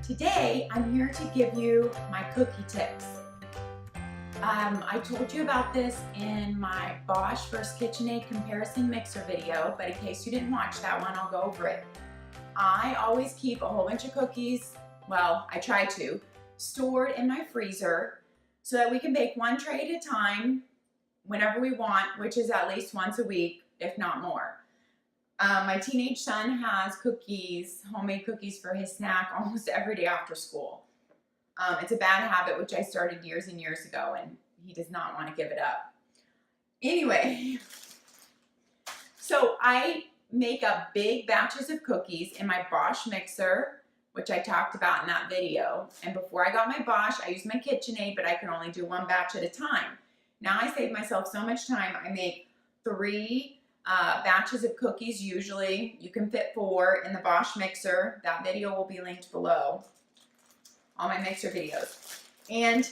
Today, I'm here to give you my cookie tips. I told you about this in my Bosch vs. KitchenAid comparison mixer video, but in case you didn't watch that one, I'll go over it. I always keep a whole bunch of cookies, well, I try to, stored in my freezer so that we can bake one tray at a time whenever we want, which is at least once a week, if not more. My teenage son has cookies, homemade cookies for his snack almost every day after school. It's a bad habit which I started years and years ago, and he does not want to give it up. Anyway, so I make up big batches of cookies in my Bosch mixer, which I talked about in that video. And before I got my Bosch, I used my KitchenAid, but I could only do one batch at a time. Now I save myself so much time. I make 3 batches of cookies. Usually you can fit 4 in the Bosch mixer. That video will be linked below, all my mixer videos. And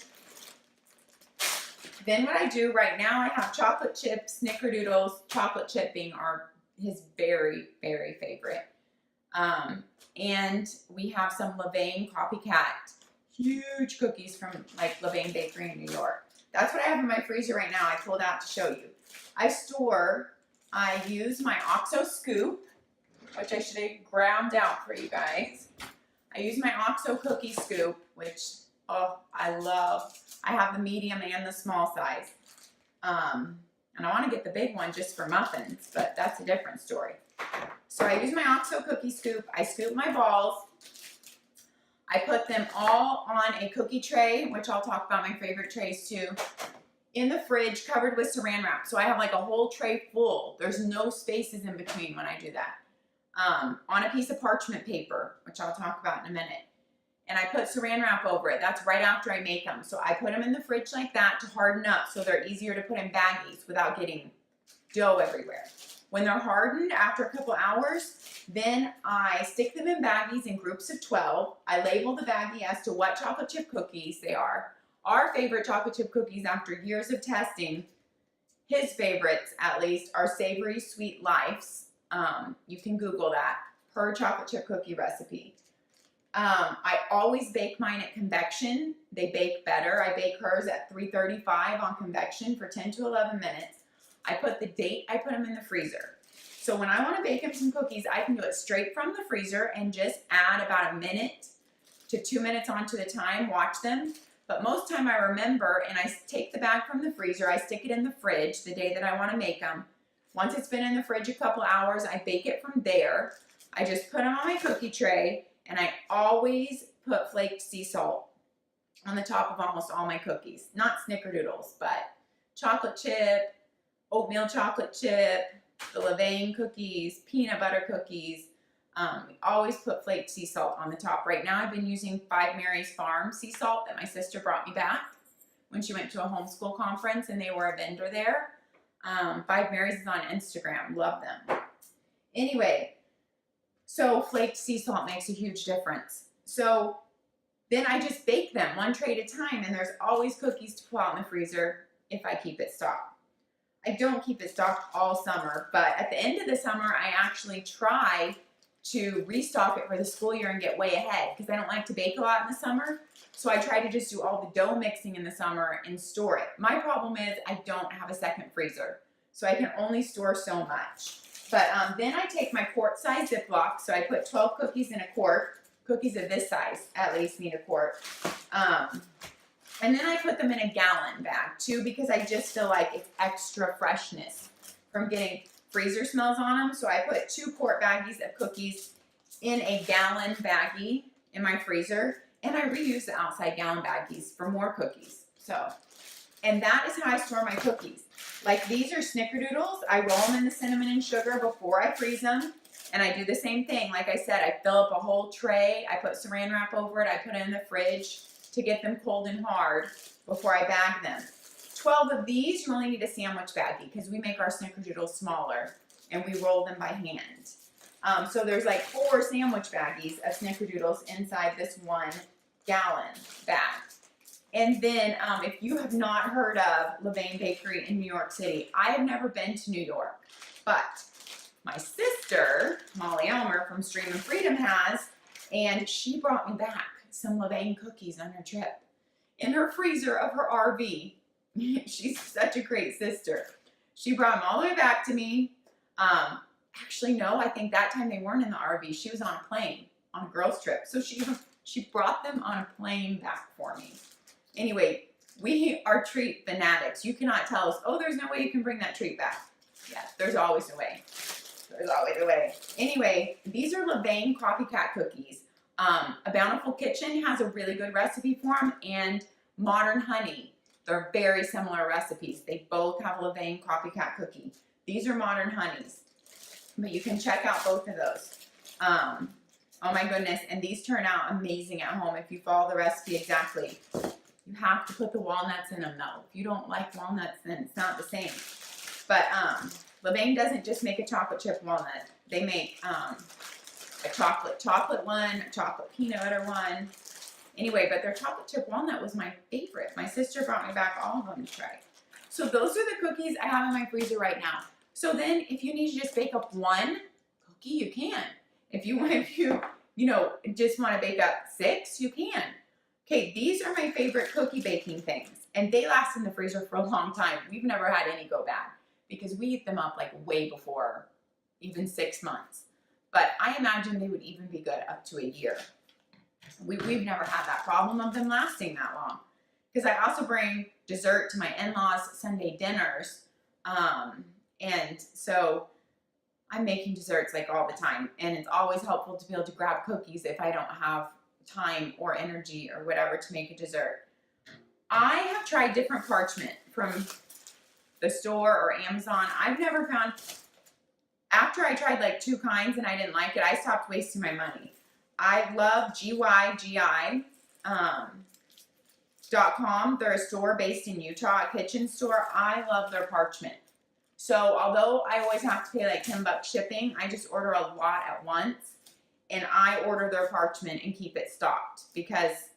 then what I do right now, I have chocolate chip snickerdoodles, chocolate chip being his very, very favorite. And we have some Levain copycat, huge cookies from like Levain Bakery in New York. That's what I have in my freezer right now. I pulled out to show you. I use my OXO scoop, which I should have ground out for you guys. I use my OXO cookie scoop, which, oh, I love. I have the medium and the small size. And I want to get the big one just for muffins, but that's a different story. So I use my OXO cookie scoop. I scoop my balls. I put them all on a cookie tray, which I'll talk about my favorite trays too, in the fridge covered with saran wrap. So I have like a whole tray full. There's no spaces in between when I do that. On a piece of parchment paper, which I'll talk about in a minute. And I put saran wrap over it. That's right after I make them. So I put them in the fridge like that to harden up so they're easier to put in baggies without getting dough everywhere. When they're hardened after a couple hours, then I stick them in baggies in groups of 12. I label the baggie as to what chocolate chip cookies they are. Our favorite chocolate chip cookies, after years of testing, his favorites at least, are Savory Sweet Lifes. You can Google that, per chocolate chip cookie recipe. I always bake mine at convection. They bake better. I bake hers at 335 on convection for 10 to 11 minutes. I put the date, I put them in the freezer. So when I want to bake them some cookies, I can do it straight from the freezer and just add about 1 minute to 2 minutes onto the time, watch them. But most time I remember, and I take the bag from the freezer, I stick it in the fridge the day that I want to make them. Once it's been in the fridge a couple hours, I bake it from there. I just put them on my cookie tray, and I always put flaked sea salt on the top of almost all my cookies. Not snickerdoodles, but chocolate chip, oatmeal chocolate chip, the Levain cookies, peanut butter cookies. We always put flaked sea salt on the top. Right now I've been using 5 Mary's Farm sea salt that my sister brought me back when she went to a homeschool conference and they were a vendor there. 5 Mary's is on Instagram. Love them. Anyway, so flaked sea salt makes a huge difference. So then I just bake them one tray at a time, and there's always cookies to pull out in the freezer if I keep it stocked. I don't keep it stocked all summer, but at the end of the summer I actually try to restock it for the school year and get way ahead because I don't like to bake a lot in the summer. So I try to just do all the dough mixing in the summer and store it. My problem is I don't have a second freezer, so I can only store so much. But then I take my quart size Ziploc, so I put 12 cookies in a quart. Cookies of this size at least need a quart. And then I put them in a gallon bag too because I just feel like it's extra freshness from getting freezer smells on them. So I put 2 quart baggies of cookies in a gallon baggie in my freezer, and I reuse the outside gallon baggies for more cookies. So, and that is how I store my cookies. Like these are snickerdoodles. I roll them in the cinnamon and sugar before I freeze them, and I do the same thing. Like I said, I fill up a whole tray. I put saran wrap over it. I put it in the fridge to get them cold and hard before I bag them. 12 of these, you only need a sandwich baggie because we make our snickerdoodles smaller and we roll them by hand. So there's like 4 sandwich baggies of snickerdoodles inside this 1 gallon bag. And then if you have not heard of Levain Bakery in New York City, I have never been to New York, but my sister, Molly Elmer from Stream of Freedom has, and she brought me back. some Levain cookies on her trip in her freezer of her RV. She's such a great sister. She brought them all the way back to me. Actually, no, I think that time they weren't in the RV. She was on a plane on a girls' trip. So she brought them on a plane back for me. Anyway, we are treat fanatics. You cannot tell us, oh, there's no way you can bring that treat back. Yes, there's always a way. There's always a way. Anyway, these are Levain copycat cookies. A Bountiful Kitchen has a really good recipe for them, and Modern Honey. They're very similar recipes. They both have Levain copycat cookie. These are Modern Honeys, but you can check out both of those. Oh my goodness, and these turn out amazing at home if you follow the recipe exactly. You have to put the walnuts in them though. If you don't like walnuts, then it's not the same. But Levain doesn't just make a chocolate chip walnut. They make a chocolate one, a chocolate peanut butter one. Anyway, but their chocolate chip walnut was my favorite. My sister brought me back all of them to try. So those are the cookies I have in my freezer right now. So then if you need to just bake up one cookie, you can. If you just want to bake up 6, you can. Okay, these are my favorite cookie baking things, and they last in the freezer for a long time. We've never had any go bad because we eat them up like way before even 6 months. But I imagine they would even be good up to a year. We've never had that problem of them lasting that long. Because I also bring dessert to my in-laws' Sunday dinners. And so I'm making desserts like all the time. And it's always helpful to be able to grab cookies if I don't have time or energy or whatever to make a dessert. I have tried different parchment from the store or Amazon. I've never found, after I tried like 2 kinds and I didn't like it, I stopped wasting my money. I love GYGI.com. They're a store based in Utah, a kitchen store. I love their parchment. So although I always have to pay like $10 shipping, I just order a lot at once. And I order their parchment and keep it stocked because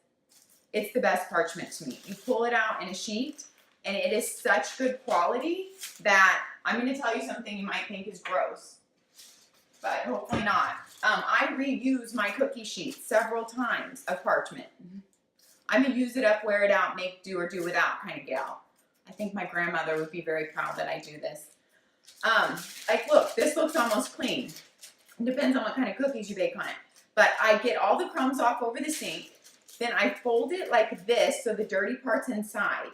it's the best parchment to me. You pull it out in a sheet and it is such good quality that I'm going to tell you something you might think is gross, but hopefully not. I reuse my cookie sheets several times of parchment. I'm a use it up, wear it out, make do or do without kind of gal. I think my grandmother would be very proud that I do this. Like look, this looks almost clean. It depends on what kind of cookies you bake on it. But I get all the crumbs off over the sink. Then I fold it like this so the dirty part's inside.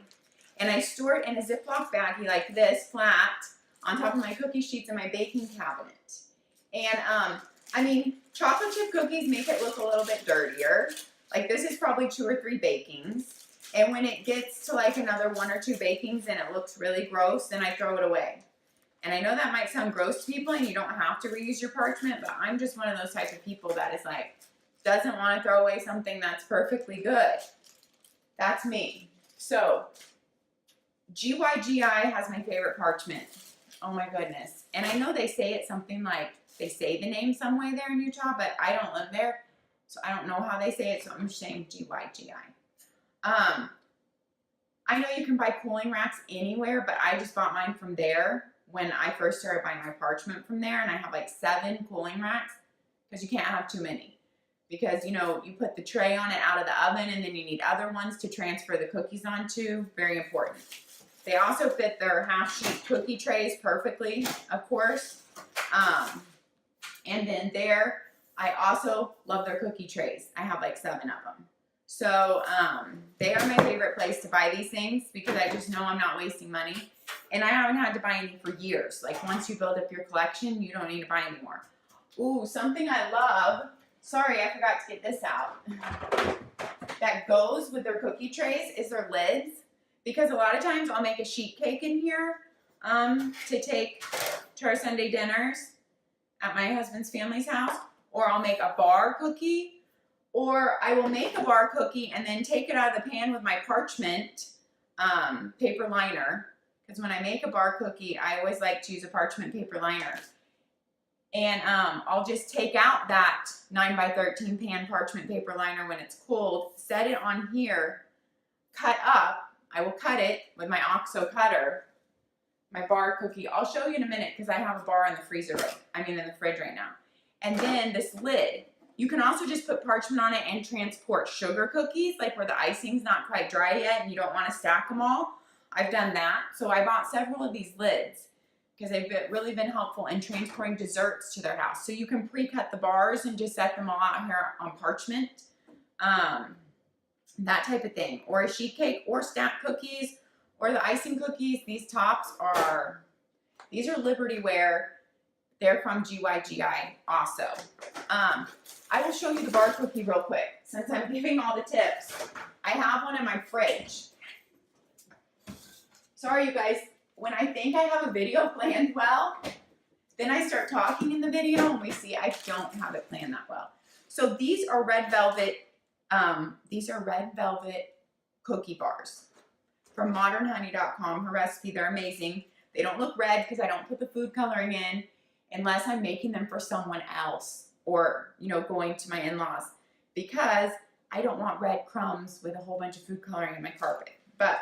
And I store it in a Ziploc baggie like this, flat, on top of my cookie sheets in my baking cabinet. And I mean, chocolate chip cookies make it look a little bit dirtier. Like this is probably 2 or 3 bakings. And when it gets to like another 1 or 2 bakings and it looks really gross, then I throw it away. And I know that might sound gross to people and you don't have to reuse your parchment, but I'm just one of those types of people that is like, doesn't want to throw away something that's perfectly good. That's me. So, GYGI has my favorite parchment. Oh my goodness. And I know they say it's something like, they say the name some way there in Utah, but I don't live there, so I don't know how they say it, so I'm just saying GYGI. I know you can buy cooling racks anywhere, but I just bought mine from there when I first started buying my parchment from there, and I have like 7 cooling racks because you can't have too many. Because, you know, you put the tray on it out of the oven and then you need other ones to transfer the cookies onto. Very important. They also fit their half-sheet cookie trays perfectly, of course. And then there, I also love their cookie trays. I have like 7 of them. So they are my favorite place to buy these things because I just know I'm not wasting money. And I haven't had to buy any for years. Like once you build up your collection, you don't need to buy any more. Ooh, something I love. Sorry, I forgot to get this out. That goes with their cookie trays is their lids. Because a lot of times I'll make a sheet cake in here to take to our Sunday dinners at my husband's family's house. Or I'll make a bar cookie. Or I will make a bar cookie and then take it out of the pan with my parchment paper liner. Because when I make a bar cookie, I always like to use a parchment paper liner. And I'll just take out that 9x13 pan parchment paper liner when it's cold, set it on here, cut up. I will cut it with my OXO cutter, my bar cookie. I'll show you in a minute because I have a bar in the freezer, in the fridge right now. And then this lid, You can also just put parchment on it and transport sugar cookies, like where the icing's not quite dry yet and you don't want to stack them all. I've done that. So I bought several of these lids because they've really been helpful in transporting desserts to their house. So you can pre-cut the bars and just set them all out here on parchment. That type of thing. Or a sheet cake or stacked cookies or the icing cookies. These tops are, these are Liberty Wear. They're from GYGI also. I will show you the bar cookie real quick since I'm giving all the tips. I have one in my fridge. Sorry you guys, when I think I have a video planned well, then I start talking in the video and we see I don't have it planned that well. So these are red velvet cookie bars from modernhoney.com. Her recipe, they're amazing. They don't look red because I don't put the food coloring in unless I'm making them for someone else or, you know, going to my in-laws, because I don't want red crumbs with a whole bunch of food coloring in my carpet. But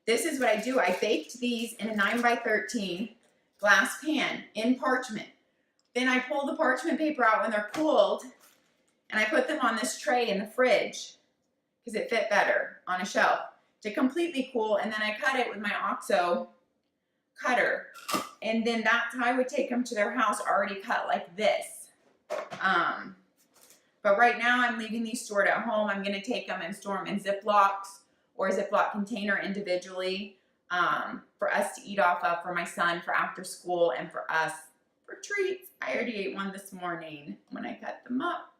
this is what I do. I baked these in a 9x13 glass pan in parchment. Then I pull the parchment paper out when they're cooled and I put them on this tray in the fridge because it fit better on a shelf to completely cool. And then I cut it with my OXO cutter. And then that's how I would take them to their house already cut like this. But right now I'm leaving these stored at home. I'm going to take them and store them in Ziplocs or a Ziploc container individually for us to eat off of, for my son for after school, and for us for treats. I already ate one this morning when I cut them up.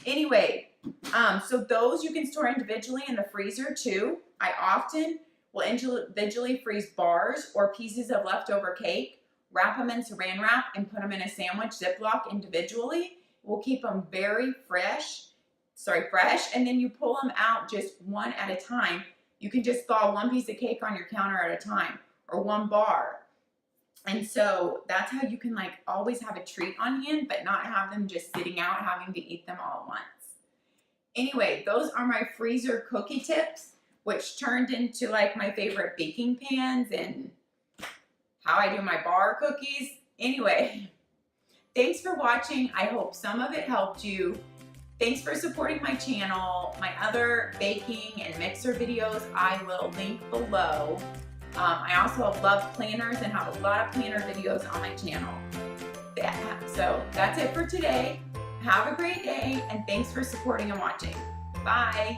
Anyway, so those you can store individually in the freezer too. I often will individually freeze bars or pieces of leftover cake, wrap them in saran wrap, and put them in a sandwich Ziploc individually. We'll keep them very fresh, and then you pull them out just one at a time. You can just thaw one piece of cake on your counter at a time, or one bar. And so that's how you can like always have a treat on hand, but not have them just sitting out having to eat them all at once. Anyway, those are my freezer cookie tips, which turned into like my favorite baking pans and how I do my bar cookies. Anyway, thanks for watching. I hope some of it helped you. Thanks for supporting my channel. My other baking and mixer videos I will link below. I also love planners and have a lot of planner videos on my channel. So that's it for today. Have a great day, and thanks for supporting and watching. Bye.